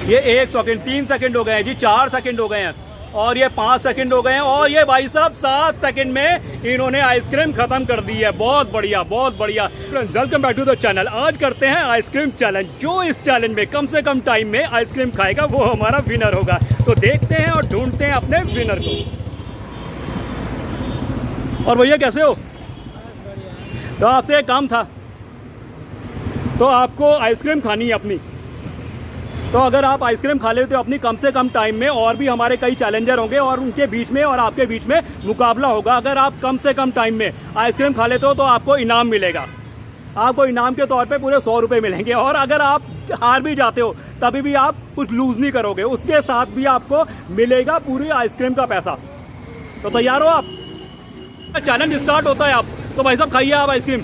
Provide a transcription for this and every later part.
ये 1 second, 3 second हो गए हैं जी, 4 सेकंड हो गए हैं और ये 5 सेकंड हो गए हैं और ये भाई साहब 7 सेकंड में इन्होंने आइसक्रीम खत्म कर दी है। बहुत बढ़िया, बहुत बढ़िया। Welcome back to the channel. आज करते हैं आइसक्रीम चैलेंज। जो इस चैलेंज में कम से कम टाइम में आइसक्रीम खाएगा वो हमारा विनर होगा। तो देखते हैं और ढूंढते हैं अपने विनर को। और भैया कैसे हो? तो आपसे एक काम था, तो आपको आइसक्रीम खानी है अपनी। तो अगर आप आइसक्रीम खा लेते हो अपनी कम से कम टाइम में, और भी हमारे कई चैलेंजर होंगे और उनके बीच में और आपके बीच में मुकाबला होगा। अगर आप कम से कम टाइम में आइसक्रीम खा लेते हो तो आपको इनाम मिलेगा। आपको इनाम के तौर पे पूरे 100 रुपये मिलेंगे। और अगर आप हार भी जाते हो तभी भी आप कुछ लूज़ नहीं करोगे, उसके साथ भी आपको मिलेगा पूरी आइसक्रीम का पैसा। तो तैयार हो आप? चैलेंज स्टार्ट होता है। आप तो भाई साहब खाइए आप आइसक्रीम,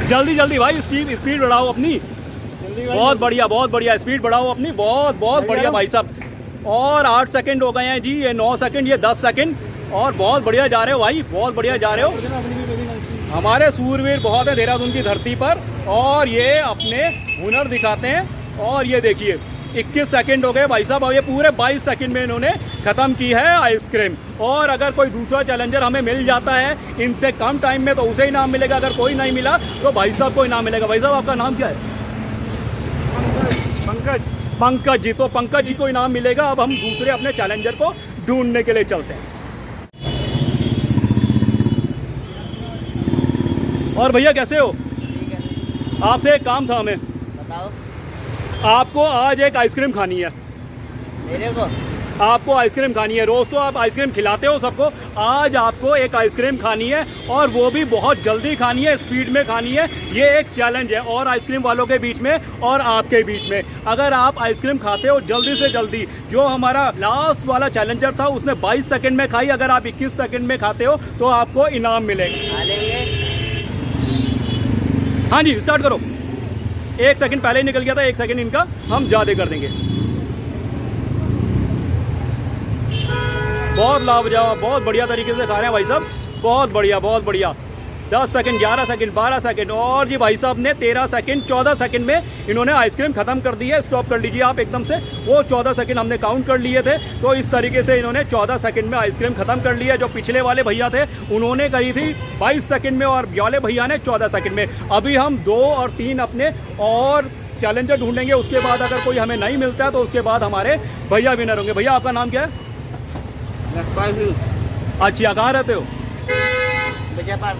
जल्दी जल्दी भाई, स्पीड बढ़ाओ अपनी। बहुत बढ़िया, बहुत बढ़िया, स्पीड बढ़ाओ अपनी। बहुत बहुत बढ़िया भाई साहब। और 8 सेकंड हो गए हैं जी, ये 9 सेकंड, ये 10 सेकंड। और बहुत बढ़िया जा रहे हो भाई, बहुत बढ़िया जा रहे हो। हमारे सूरवीर बहुत है देहरादून की धरती पर और ये अपने हुनर दिखाते हैं। और ये देखिए 21 सेकंड हो गए भाई साहब और ये पूरे 22 सेकंड में इन्होंने ख़त्म की है आइसक्रीम। और अगर कोई दूसरा चैलेंजर हमें मिल जाता है इनसे कम टाइम में तो उसे इनाम मिलेगा। अगर कोई नहीं मिला तो भाई साहब को इनाम मिलेगा। भाई साहब आपका नाम क्या है? पंकज जी। तो पंकज जी को इनाम मिलेगा। अब हम दूसरे अपने चैलेंजर को ढूंढने के लिए चलते हैं। और भैया कैसे हो? ठीक है। आपसे एक काम था हमें। बताओ। आपको आज एक आइसक्रीम खानी है। मेरे को? आपको आइसक्रीम खानी है। रोज़ तो आप आइसक्रीम खिलाते हो सबको, आज आपको एक आइसक्रीम खानी है और वो भी बहुत जल्दी खानी है, स्पीड में खानी है। ये एक चैलेंज है और आइसक्रीम वालों के बीच में और आपके बीच में। अगर आप आइसक्रीम खाते हो जल्दी से जल्दी, जो हमारा लास्ट वाला चैलेंजर था उसने 22 सेकंड में खाई, अगर आप 21 सेकंड में खाते हो तो आपको इनाम मिलेगा। हाँ जी, स्टार्ट करो। 1 सेकंड पहले ही निकल गया था, 1 सेकंड इनका हम ज़्यादा कर देंगे। बहुत लाजवाब, बहुत बढ़िया तरीके से खा रहे हैं भाई साहब। बहुत बढ़िया, बहुत बढ़िया। 10 सेकंड, 11 सेकंड, 12 सेकंड और जी भाई साहब ने 13 सेकंड, 14 सेकंड में इन्होंने आइसक्रीम ख़त्म कर दी है। स्टॉप कर लीजिए आप एकदम से। वो 14 सेकंड हमने काउंट कर लिए थे, तो इस तरीके से इन्होंने 14 सेकंड में आइसक्रीम ख़त्म कर लिया। जो पिछले वाले भैया थे उन्होंने करी थी 22 सेकंड में और वाले भैया ने 14 सेकंड में। अभी हम 2 और 3 अपने और चैलेंजर ढूंढेंगे। उसके बाद अगर कोई हमें नहीं मिलता है तो उसके बाद हमारे भैया विनर होंगे। भैया आपका नाम क्या है? अच्छा, कहाँ रहते हो? विजय पार्क।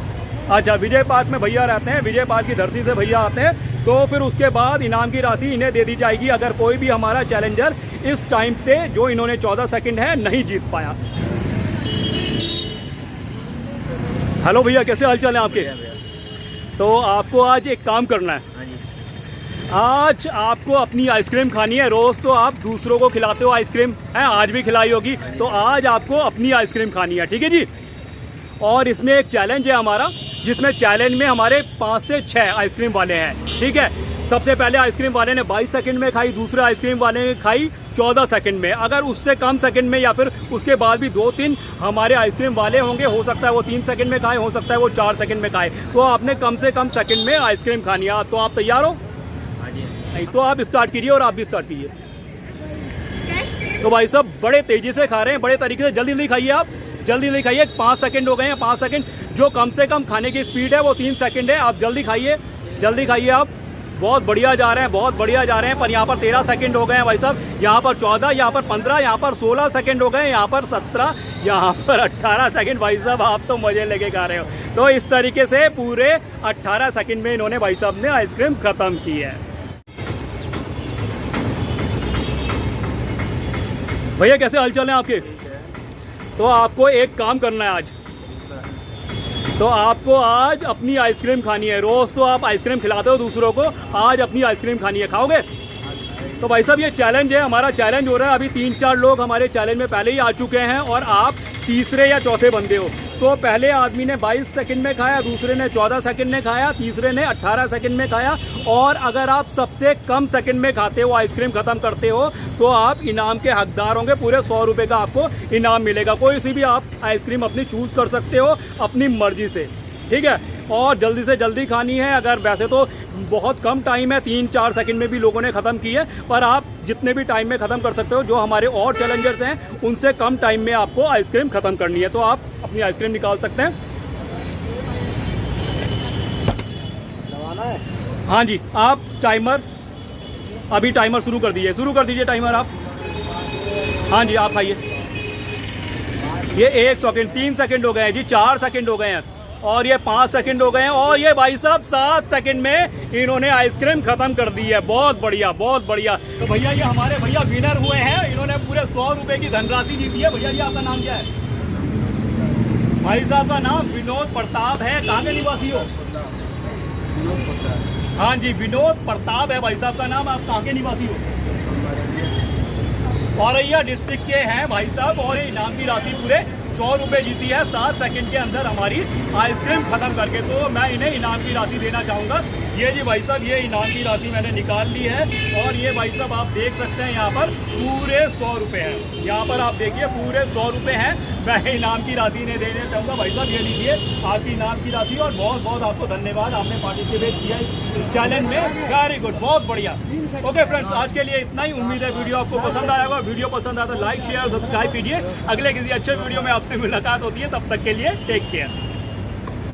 अच्छा, विजय पार्क में भैया रहते हैं। विजय पार्क की धरती से भैया आते हैं। तो फिर उसके बाद इनाम की राशि इन्हें दे दी जाएगी अगर कोई भी हमारा चैलेंजर इस टाइम पे, जो इन्होंने 14 सेकंड है, नहीं जीत पाया। हेलो भैया, कैसे हालचाल है आपके? तो आपको आज एक काम करना है। आज आपको अपनी आइसक्रीम खानी है। रोज़ तो आप दूसरों को खिलाते हो आइसक्रीम, है, आज भी खिलाई होगी। तो आज आपको अपनी आइसक्रीम खानी है, ठीक है जी। और इसमें एक चैलेंज है हमारा, जिसमें चैलेंज में हमारे 5 से 6 आइसक्रीम वाले हैं, ठीक है। सबसे पहले आइसक्रीम वाले ने 22 सेकंड में खाई, दूसरे आइसक्रीम वाले ने खाई 14 सेकंड में। अगर उससे कम सेकंड में या फिर उसके बाद भी 2-3 हमारे आइसक्रीम वाले होंगे, हो सकता है वो 3 सेकंड में खाए, हो सकता है वो 4 सेकंड में खाए, तो आपने कम से कम सेकंड में आइसक्रीम खानी है। तो आप तैयार हो? नहीं तो आप स्टार्ट कीजिए और आप भी स्टार्ट कीजिए। तो भाई साहब बड़े तेजी से खा रहे हैं, बड़े तरीके से। जल्दी जल्दी खाइए आप, जल्दी जल्दी खाइए। 5 सेकंड हो गए हैं, 5 सेकंड। जो कम से कम खाने की स्पीड है वो 3 सेकंड है। आप जल्दी खाइए, जल्दी खाइए आप। बहुत बढ़िया जा रहे हैं, बहुत बढ़िया जा रहे हैं। पर यहाँ पर 13 सेकंड हो गए हैं भाई साहब, यहाँ पर 14, यहाँ पर 15, यहाँ पर 16 सेकंड हो गए, यहाँ पर 17, यहाँ पर 18 सेकंड। भाई साहब आप तो मजे लेके खा रहे हो। तो इस तरीके से पूरे 18 सेकंड में इन्होंने भाई साहब ने आइसक्रीम ख़त्म की है। भैया कैसे हालचाल हैं आपके? तो आपको एक काम करना है आज। तो आपको आज अपनी आइसक्रीम खानी है। रोज़ तो आप आइसक्रीम खिलाते हो दूसरों को, आज अपनी आइसक्रीम खानी है। खाओगे? तो भाई साहब ये चैलेंज है, हमारा चैलेंज हो रहा है। अभी 3-4 लोग हमारे चैलेंज में पहले ही आ चुके हैं और आप तीसरे या चौथे बंदे हो। तो पहले आदमी ने 22 सेकंड में खाया, दूसरे ने 14 सेकंड में खाया, तीसरे ने 18 सेकंड में खाया। और अगर आप सबसे कम सेकंड में खाते हो, आइसक्रीम ख़त्म करते हो, तो आप इनाम के हकदार होंगे। पूरे 100 रुपये का आपको इनाम मिलेगा। कोई सी भी आप आइसक्रीम अपनी चूज़ कर सकते हो अपनी मर्जी से, ठीक है। और जल्दी से जल्दी खानी है। अगर वैसे तो बहुत कम टाइम है, 3-4 सेकंड में भी लोगों ने ख़त्म की है, पर आप जितने भी टाइम में ख़त्म कर सकते हो। जो हमारे और चैलेंजर्स हैं उनसे कम टाइम में आपको आइसक्रीम ख़त्म करनी है, तो आप अपनी आइसक्रीम निकाल सकते हैं। हाँ जी, आप टाइमर अभी टाइमर शुरू कर दीजिए टाइमर आप। हाँ जी, आप खाइए। ये 1 सेकंड, 3 सेकंड हो गए हैं जी, 4 सेकंड हो गए हैं और ये 5 सेकंड हो गए हैं और ये भाई साहब 7 सेकंड में इन्होंने आइसक्रीम ख़त्म कर दी है। बहुत बढ़िया, बहुत बढ़िया। तो भैया ये हमारे भैया विनर हुए हैं, इन्होंने पूरे 100 रुपये की धनराशि जीती है। भैया ये आपका नाम क्या है? भाई साहब का नाम विनोद प्रताप है। कहाँ के निवासी हो? हाँ जी, विनोद प्रताप है भाई साहब का नाम। आप कहाँ के निवासी हो? औरैया डिस्ट्रिक्ट के हैं भाई साहब और ये इनाम की राशि पूरे 100 रुपये जीती है 7 सेकंड के अंदर हमारी आइसक्रीम ख़त्म करके। तो मैं इन्हें इनाम की राशि देना चाहूँगा। ये जी भाई साहब, ये इनाम की राशि मैंने निकाल ली है और ये भाई साहब आप देख सकते हैं यहाँ पर पूरे 100 रुपये हैं। यहाँ पर आप देखिए पूरे 100 रुपये हैं। मैं इनाम की राशि इन्हें देना चाहूँगा। भाई साहब ये लीजिए आपकी इनाम की राशि और बहुत बहुत आपको धन्यवाद, आपने पार्टिसिपेट किया इस चैलेंज में। वेरी गुड, बहुत बढ़िया। ओके फ्रेंड्स, आज के लिए इतना ही। उम्मीद है वीडियो आपको पसंद आया होगा। वीडियो पसंद आया तो लाइक शेयर सब्सक्राइब कीजिए। अगले किसी अच्छे वीडियो में आपसे मुलाकात होती है, तब तक के लिए टेक केयर।